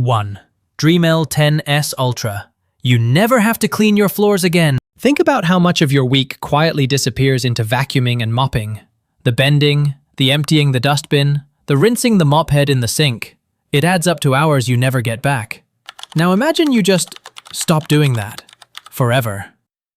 1. DreamL 10S Ultra. You never have to clean your floors again. Think about how much of your week quietly disappears into vacuuming and mopping. The bending, the emptying the dustbin, the rinsing the mop head in the sink. It adds up to hours you never get back. Now imagine you just stop doing that. Forever.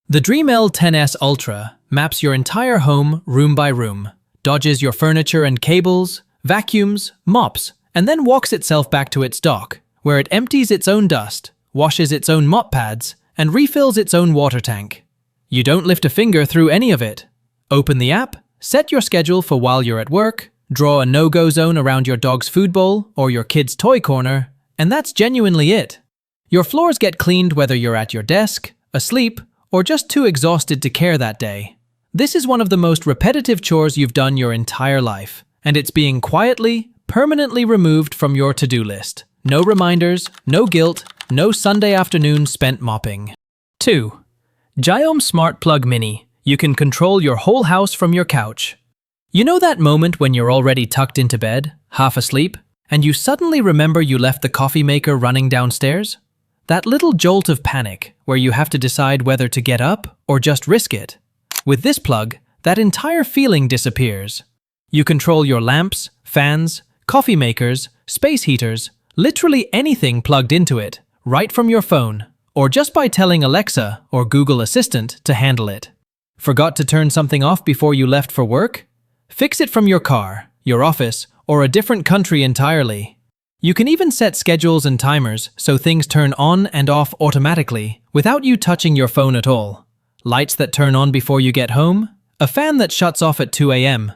The DreamL 10S Ultra maps your entire home room by room, dodges your furniture and cables, vacuums, mops, and then walks itself back to its dock, where it empties its own dust, washes its own mop pads, and refills its own water tank. You don't lift a finger through any of it. Open the app, set your schedule for while you're at work, draw a no-go zone around your dog's food bowl or your kid's toy corner, and that's genuinely it. Your floors get cleaned whether you're at your desk, asleep, or just too exhausted to care that day. This is one of the most repetitive chores you've done your entire life, and it's being quietly, permanently removed from your to-do list. No reminders, no guilt, no Sunday afternoon spent mopping. 2. Giome Smart Plug Mini. You can control your whole house from your couch. You know that moment when you're already tucked into bed, half asleep, and you suddenly remember you left the coffee maker running downstairs? That little jolt of panic where you have to decide whether to get up or just risk it. With this plug, that entire feeling disappears. You control your lamps, fans, coffee makers, space heaters, literally anything plugged into it, right from your phone, or just by telling Alexa or Google Assistant to handle it. Forgot to turn something off before you left for work? Fix it from your car, your office, or a different country entirely. You can even set schedules and timers so things turn on and off automatically without you touching your phone at all. Lights that turn on before you get home, a fan that shuts off at 2 a.m.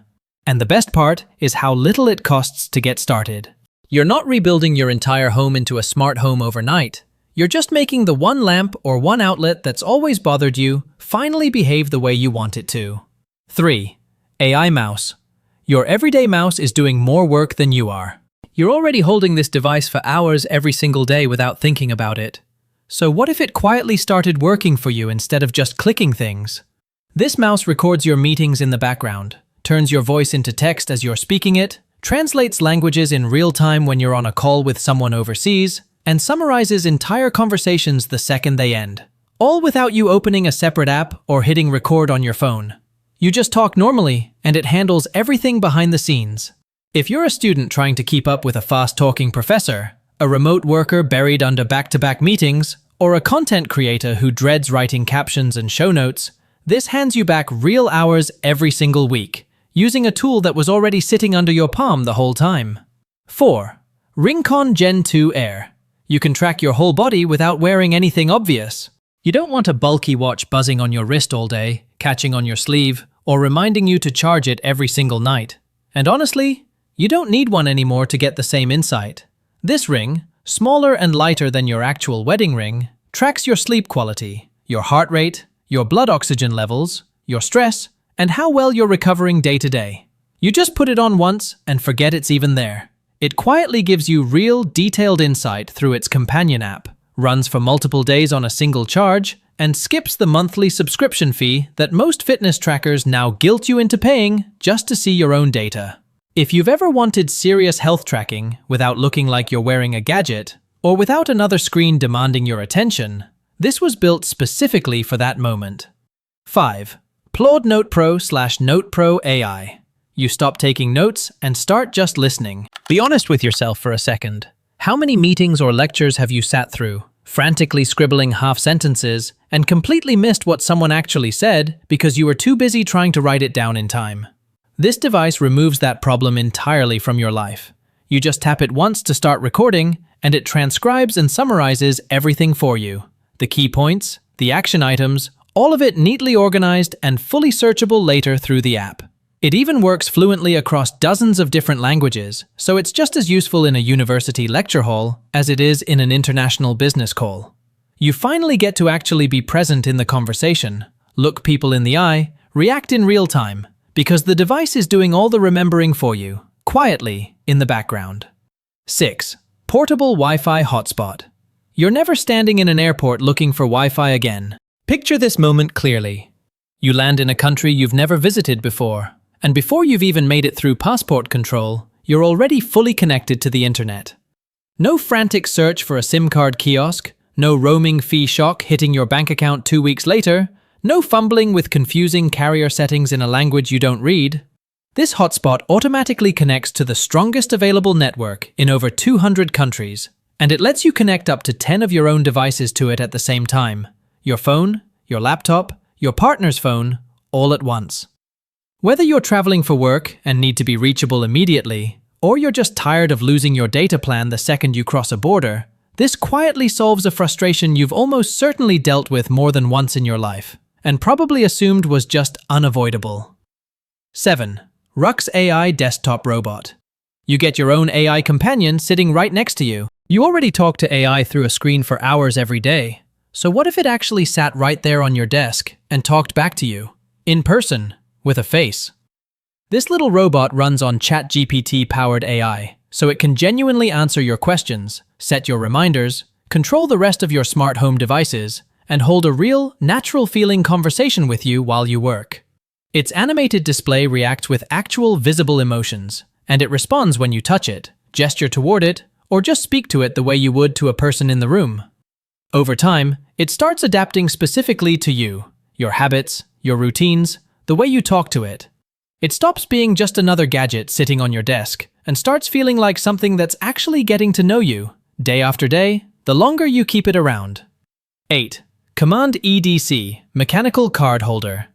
And the best part is how little it costs to get started. You're not rebuilding your entire home into a smart home overnight. You're just making the one lamp or one outlet that's always bothered you finally behave the way you want it to. 3. AI Mouse. Your everyday mouse is doing more work than you are. You're already holding this device for hours every single day without thinking about it. So what if it quietly started working for you instead of just clicking things? This mouse records your meetings in the background, turns your voice into text as you're speaking it, translates languages in real time when you're on a call with someone overseas, and summarizes entire conversations the second they end. All without you opening a separate app or hitting record on your phone. You just talk normally, and it handles everything behind the scenes. If you're a student trying to keep up with a fast-talking professor, a remote worker buried under back-to-back meetings, or a content creator who dreads writing captions and show notes, this hands you back real hours every single week, using a tool that was already sitting under your palm the whole time. 4. Ringcon Gen 2 Air. You can track your whole body without wearing anything obvious. You don't want a bulky watch buzzing on your wrist all day, catching on your sleeve, or reminding you to charge it every single night. And honestly, you don't need one anymore to get the same insight. This ring, smaller and lighter than your actual wedding ring, tracks your sleep quality, your heart rate, your blood oxygen levels, your stress, and how well you're recovering day to day. You just put it on once and forget it's even there. It quietly gives you real, detailed insight through its companion app, runs for multiple days on a single charge, and skips the monthly subscription fee that most fitness trackers now guilt you into paying just to see your own data. If you've ever wanted serious health tracking without looking like you're wearing a gadget, or without another screen demanding your attention, this was built specifically for that moment. 5. Plaude Note Pro / Note Pro AI. You stop taking notes and start just listening. Be honest with yourself for a second. How many meetings or lectures have you sat through, frantically scribbling half sentences, and completely missed what someone actually said because you were too busy trying to write it down in time? This device removes that problem entirely from your life. You just tap it once to start recording, and it transcribes and summarizes everything for you. The key points, the action items, all of it neatly organized and fully searchable later through the app. It even works fluently across dozens of different languages, so it's just as useful in a university lecture hall as it is in an international business call. You finally get to actually be present in the conversation, look people in the eye, react in real time, because the device is doing all the remembering for you, quietly, in the background. 6. Portable Wi-Fi Hotspot. You're never standing in an airport looking for Wi-Fi again. Picture this moment clearly. You land in a country you've never visited before, and before you've even made it through passport control, you're already fully connected to the internet. No frantic search for a SIM card kiosk, no roaming fee shock hitting your bank account 2 weeks later, no fumbling with confusing carrier settings in a language you don't read. This hotspot automatically connects to the strongest available network in over 200 countries, and it lets you connect up to 10 of your own devices to it at the same time. Your phone, your laptop, your partner's phone, all at once. Whether you're traveling for work and need to be reachable immediately, or you're just tired of losing your data plan the second you cross a border, this quietly solves a frustration you've almost certainly dealt with more than once in your life, and probably assumed was just unavoidable. 7. Rux AI Desktop Robot. You get your own AI companion sitting right next to you. You already talk to AI through a screen for hours every day. So what if it actually sat right there on your desk and talked back to you, in person, with a face? This little robot runs on ChatGPT-powered AI, so it can genuinely answer your questions, set your reminders, control the rest of your smart home devices, and hold a real, natural-feeling conversation with you while you work. Its animated display reacts with actual visible emotions, and it responds when you touch it, gesture toward it, or just speak to it the way you would to a person in the room. Over time, it starts adapting specifically to you, your habits, your routines, the way you talk to it. It stops being just another gadget sitting on your desk and starts feeling like something that's actually getting to know you, day after day, the longer you keep it around. 8. Command EDC, Mechanical Card Holder.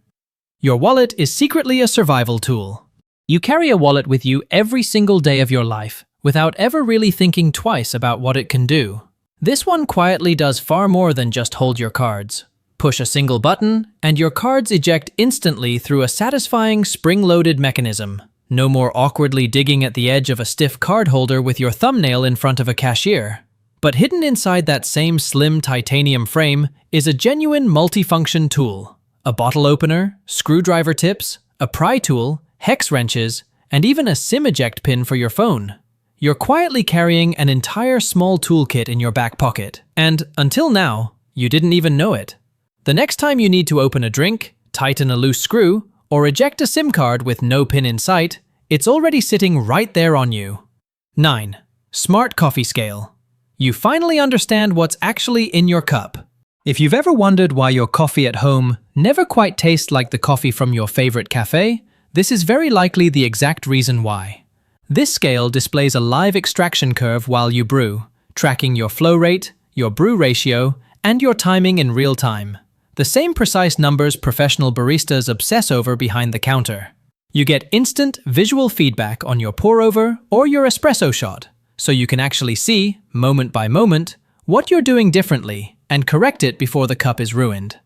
Your wallet is secretly a survival tool. You carry a wallet with you every single day of your life, without ever really thinking twice about what it can do. This one quietly does far more than just hold your cards. Push a single button, and your cards eject instantly through a satisfying spring-loaded mechanism. No more awkwardly digging at the edge of a stiff card holder with your thumbnail in front of a cashier. But hidden inside that same slim titanium frame is a genuine multifunction tool. A bottle opener, screwdriver tips, a pry tool, hex wrenches, and even a SIM eject pin for your phone. You're quietly carrying an entire small toolkit in your back pocket, and, until now, you didn't even know it. The next time you need to open a drink, tighten a loose screw, or eject a SIM card with no pin in sight, it's already sitting right there on you. 9. Smart Coffee Scale. You finally understand what's actually in your cup. If you've ever wondered why your coffee at home never quite tastes like the coffee from your favorite cafe, this is very likely the exact reason why. This scale displays a live extraction curve while you brew, tracking your flow rate, your brew ratio, and your timing in real time. The same precise numbers professional baristas obsess over behind the counter. You get instant visual feedback on your pour-over or your espresso shot, so you can actually see, moment by moment, what you're doing differently and correct it before the cup is ruined.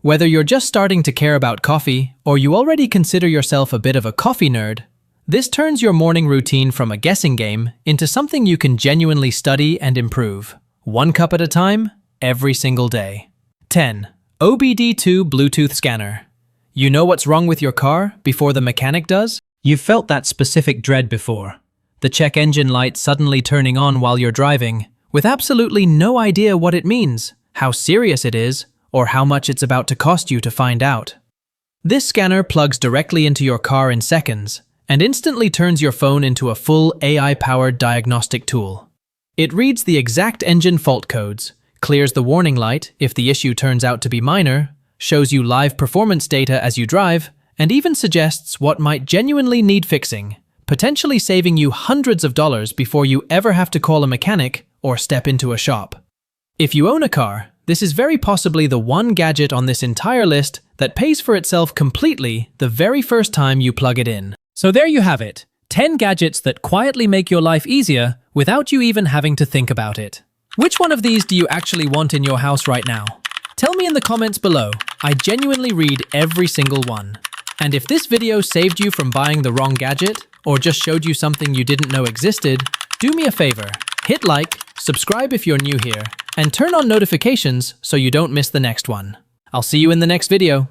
Whether you're just starting to care about coffee or you already consider yourself a bit of a coffee nerd, this turns your morning routine from a guessing game into something you can genuinely study and improve, one cup at a time, every single day. 10. OBD2 Bluetooth Scanner. You know what's wrong with your car before the mechanic does? You've felt that specific dread before. The check engine light suddenly turning on while you're driving, with absolutely no idea what it means, how serious it is, or how much it's about to cost you to find out. This scanner plugs directly into your car in seconds, and instantly turns your phone into a full AI-powered diagnostic tool. It reads the exact engine fault codes, clears the warning light if the issue turns out to be minor, shows you live performance data as you drive, and even suggests what might genuinely need fixing, potentially saving you hundreds of dollars before you ever have to call a mechanic or step into a shop. If you own a car, this is very possibly the one gadget on this entire list that pays for itself completely the very first time you plug it in. So there you have it, 10 gadgets that quietly make your life easier without you even having to think about it. Which one of these do you actually want in your house right now? Tell me in the comments below. I genuinely read every single one. And if this video saved you from buying the wrong gadget, or just showed you something you didn't know existed, do me a favor, hit like, subscribe if you're new here, and turn on notifications so you don't miss the next one. I'll see you in the next video.